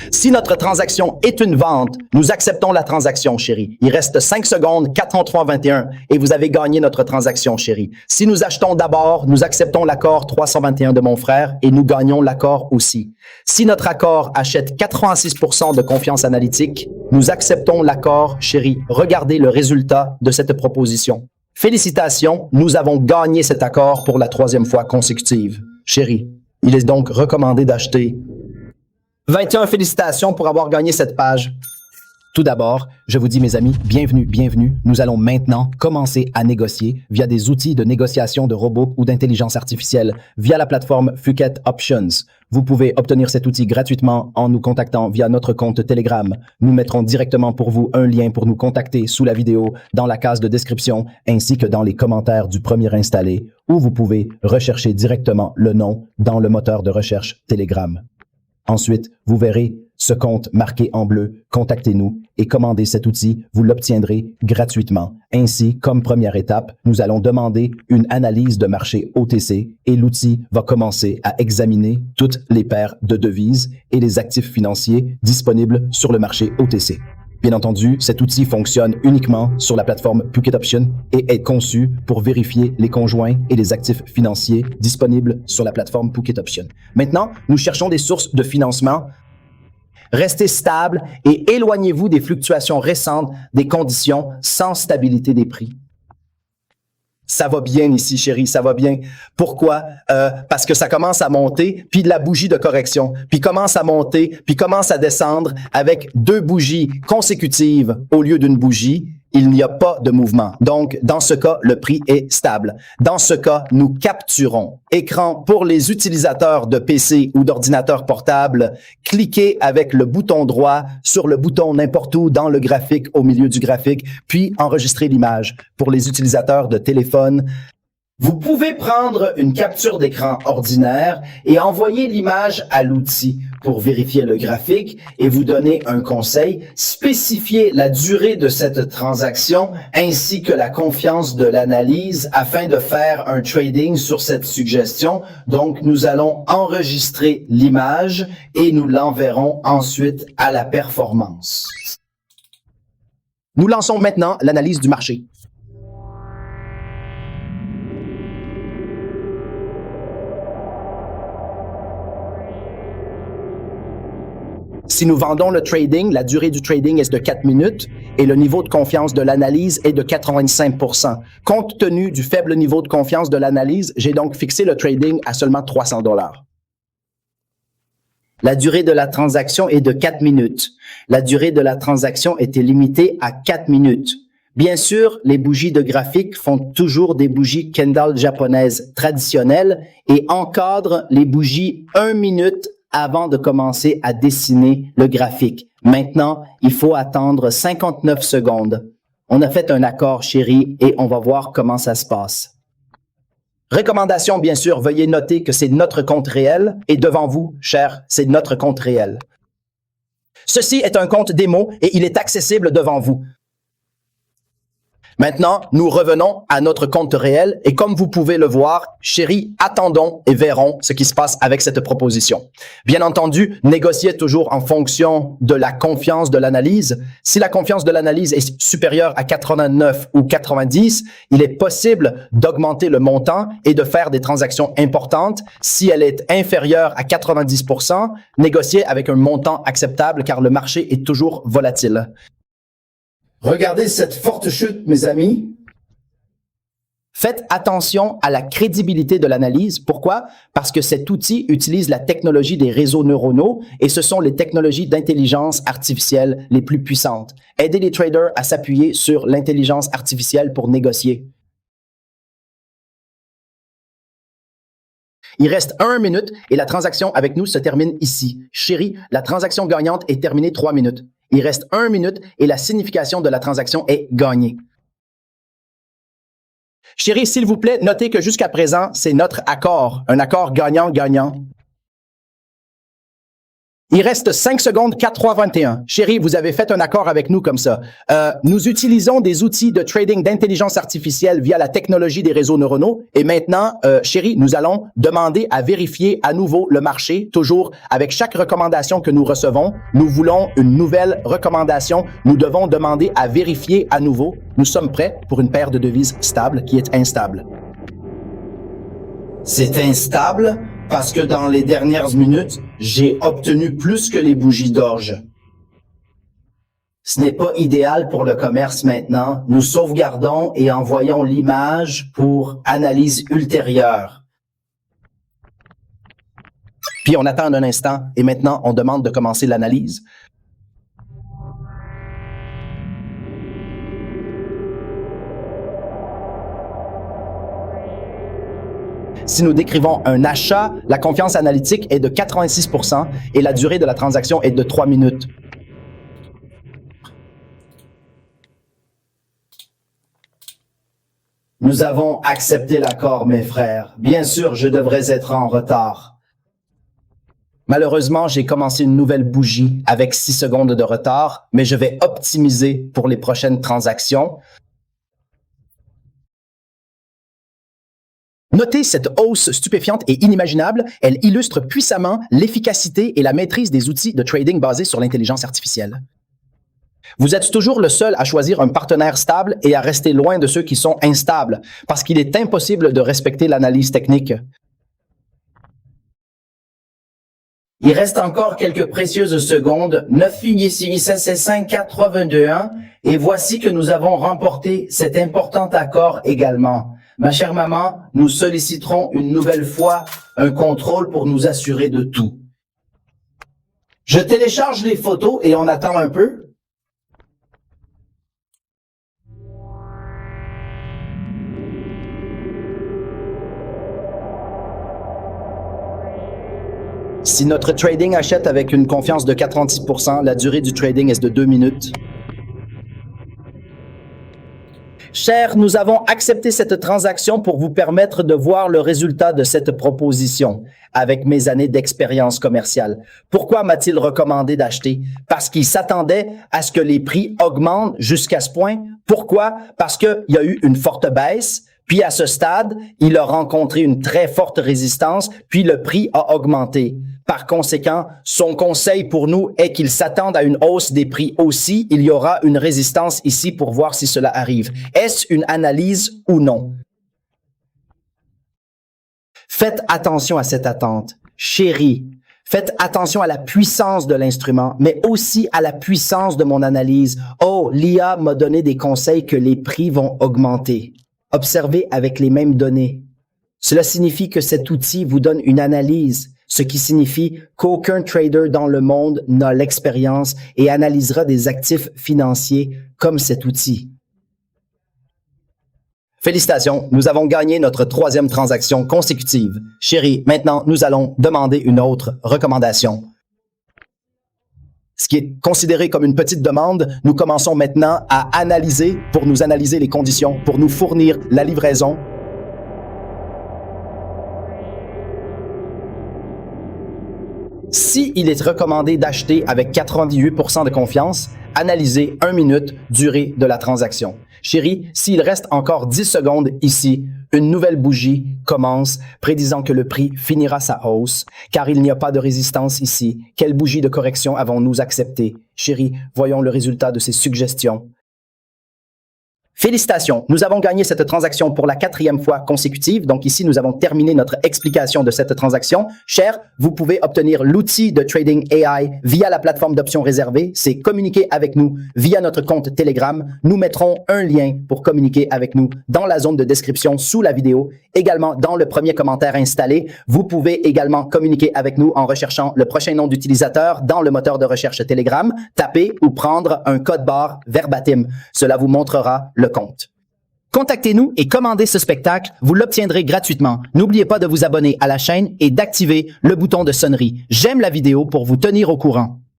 Si notre transaction est une vente, nous acceptons la transaction, chérie. Il reste 5 secondes, 4:33:21 et vous avez gagné notre transaction, chérie. Si nous achetons d'abord, nous acceptons l'accord 321 de mon frère et nous gagnons l'accord aussi. Si notre accord achète 86% de confiance analytique, nous acceptons l'accord, chérie. Regardez le résultat de cette proposition. Félicitations, nous avons gagné cet accord pour la 3e fois consécutive. Chérie, il est donc recommandé d'acheter 21 félicitations pour avoir gagné cette page. Tout d'abord, je vous dis mes amis, bienvenue, bienvenue. Nous allons maintenant commencer à négocier via des outils de négociation de robots ou d'intelligence artificielle via la plateforme Phuket Options. Vous pouvez obtenir cet outil gratuitement en nous contactant via notre compte Telegram. Nous mettrons directement pour vous un lien pour nous contacter sous la vidéo, dans la case de description, ainsi que dans les commentaires du premier installé, où vous pouvez rechercher directement le nom dans le moteur de recherche Telegram. Ensuite, vous verrez ce compte marqué en bleu, contactez-nous et commandez cet outil, vous l'obtiendrez gratuitement. Ainsi, comme première étape, nous allons demander une analyse de marché OTC et l'outil va commencer à examiner toutes les paires de devises et les actifs financiers disponibles sur le marché OTC. Bien entendu, cet outil fonctionne uniquement sur la plateforme Phuket Options et est conçu pour vérifier les conjoints et les actifs financiers disponibles sur la plateforme Phuket Options. Maintenant, nous cherchons des sources de financement. Restez stable et éloignez-vous des fluctuations récentes des conditions sans stabilité des prix. Ça va bien ici, chérie, ça va bien. Pourquoi? Parce que ça commence à monter, puis de la bougie de correction, puis commence à monter, puis commence à descendre avec 2 bougies consécutives au lieu d'une bougie. Il n'y a pas de mouvement. Donc, dans ce cas, le prix est stable. Dans ce cas, nous capturons. Écran pour les utilisateurs de PC ou d'ordinateur portable, cliquez avec le bouton droit sur le bouton n'importe où dans le graphique, au milieu du graphique, puis enregistrez l'image. Pour les utilisateurs de téléphone, vous pouvez prendre une capture d'écran ordinaire et envoyer l'image à l'outil pour vérifier le graphique et vous donner un conseil. Spécifiez la durée de cette transaction ainsi que la confiance de l'analyse afin de faire un trading sur cette suggestion. Donc, nous allons enregistrer l'image et nous l'enverrons ensuite à la performance. Nous lançons maintenant l'analyse du marché. Si nous vendons le trading, la durée du trading est de 4 minutes et le niveau de confiance de l'analyse est de 85%. Compte tenu du faible niveau de confiance de l'analyse, j'ai donc fixé le trading à seulement $300. La durée de la transaction est de 4 minutes. La durée de la transaction était limitée à 4 minutes. Bien sûr, les bougies de graphique font toujours des bougies Kendall japonaises traditionnelles et encadrent les bougies 1 minute avant de commencer à dessiner le graphique. Maintenant, il faut attendre 59 secondes. On a fait un accord, chérie, et on va voir comment ça se passe. Recommandation, bien sûr, veuillez noter que c'est notre compte réel et devant vous, cher, c'est notre compte réel. Ceci est un compte démo et il est accessible devant vous. Maintenant, nous revenons à notre compte réel et comme vous pouvez le voir, chérie, attendons et verrons ce qui se passe avec cette proposition. Bien entendu, négociez toujours en fonction de la confiance de l'analyse. Si la confiance de l'analyse est supérieure à 89 ou 90, il est possible d'augmenter le montant et de faire des transactions importantes. Si elle est inférieure à 90%, négociez avec un montant acceptable car le marché est toujours volatile. Regardez cette forte chute, mes amis. Faites attention à la crédibilité de l'analyse. Pourquoi? Parce que cet outil utilise la technologie des réseaux neuronaux et ce sont les technologies d'intelligence artificielle les plus puissantes. Aidez les traders à s'appuyer sur l'intelligence artificielle pour négocier. Il reste 1 minute et la transaction avec nous se termine ici. Chérie, la transaction gagnante est terminée 3 minutes. Il reste 1 minute et la signification de la transaction est gagnée. Chérie, s'il vous plaît, notez que jusqu'à présent, c'est notre accord, un accord gagnant-gagnant. Il reste 5 secondes, 4, 3, 21. Chérie, vous avez fait un accord avec nous comme ça. Nous utilisons des outils de trading d'intelligence artificielle via la technologie des réseaux neuronaux. Et maintenant, chérie, nous allons demander à vérifier à nouveau le marché. Toujours avec chaque recommandation que nous recevons, nous voulons une nouvelle recommandation. Nous devons demander à vérifier à nouveau. Nous sommes prêts pour une paire de devises stable qui est instable. C'est instable parce que dans les dernières minutes, j'ai obtenu plus que les bougies d'orge. Ce n'est pas idéal pour le commerce maintenant. Nous sauvegardons et envoyons l'image pour analyse ultérieure. Puis on attend un instant et maintenant on demande de commencer l'analyse. Si nous décrivons un achat, la confiance analytique est de 86% et la durée de la transaction est de 3 minutes. Nous avons accepté l'accord, mes frères. Bien sûr, je devrais être en retard. Malheureusement, j'ai commencé une nouvelle bougie avec 6 secondes de retard, mais je vais optimiser pour les prochaines transactions. Notez cette hausse stupéfiante et inimaginable. Elle illustre puissamment l'efficacité et la maîtrise des outils de trading basés sur l'intelligence artificielle. Vous êtes toujours le seul à choisir un partenaire stable et à rester loin de ceux qui sont instables, parce qu'il est impossible de respecter l'analyse technique. Il reste encore quelques précieuses secondes. 9 filles ici, ça c'est 5, 4, 3, 22, 1. Et voici que nous avons remporté cet important accord également. Ma chère maman, nous solliciterons une nouvelle fois un contrôle pour nous assurer de tout. Je télécharge les photos et on attend un peu. Si notre trading achète avec une confiance de 86%, la durée du trading est de 2 minutes. Cher, nous avons accepté cette transaction pour vous permettre de voir le résultat de cette proposition avec mes années d'expérience commerciale. Pourquoi m'a-t-il recommandé d'acheter? Parce qu'il s'attendait à ce que les prix augmentent jusqu'à ce point. Pourquoi? Parce qu'il y a eu une forte baisse, puis à ce stade, il a rencontré une très forte résistance, puis le prix a augmenté. Par conséquent, son conseil pour nous est qu'il s'attende à une hausse des prix aussi. Il y aura une résistance ici pour voir si cela arrive. Est-ce une analyse ou non? Faites attention à cette attente. Chérie, faites attention à la puissance de l'instrument, mais aussi à la puissance de mon analyse. Oh, l'IA m'a donné des conseils que les prix vont augmenter. Observez avec les mêmes données. Cela signifie que cet outil vous donne une analyse, ce qui signifie qu'aucun trader dans le monde n'a l'expérience et analysera des actifs financiers comme cet outil. Félicitations, nous avons gagné notre 3e transaction consécutive. Chérie, maintenant, nous allons demander une autre recommandation. Ce qui est considéré comme une petite demande, nous commençons maintenant à analyser pour nous analyser les conditions, pour nous fournir la livraison. Si il est recommandé d'acheter avec 88% de confiance, analysez 1 minute, durée de la transaction. Chérie, s'il reste encore 10 secondes ici, une nouvelle bougie commence, prédisant que le prix finira sa hausse, car il n'y a pas de résistance ici. Quelle bougie de correction avons-nous acceptée? Chérie, voyons le résultat de ces suggestions. Félicitations, nous avons gagné cette transaction pour la 4e fois consécutive. Donc ici, nous avons terminé notre explication de cette transaction. Cher, vous pouvez obtenir l'outil de trading AI via la plateforme d'options réservées. C'est communiquer avec nous via notre compte Telegram. Nous mettrons un lien pour communiquer avec nous dans la zone de description sous la vidéo. Également, dans le premier commentaire installé, vous pouvez également communiquer avec nous en recherchant le prochain nom d'utilisateur dans le moteur de recherche Telegram. Tapez ou prendre un code barre verbatim. Cela vous montrera le compte. Contactez-nous et commandez ce spectacle, vous l'obtiendrez gratuitement. N'oubliez pas de vous abonner à la chaîne et d'activer le bouton de sonnerie. J'aime la vidéo pour vous tenir au courant.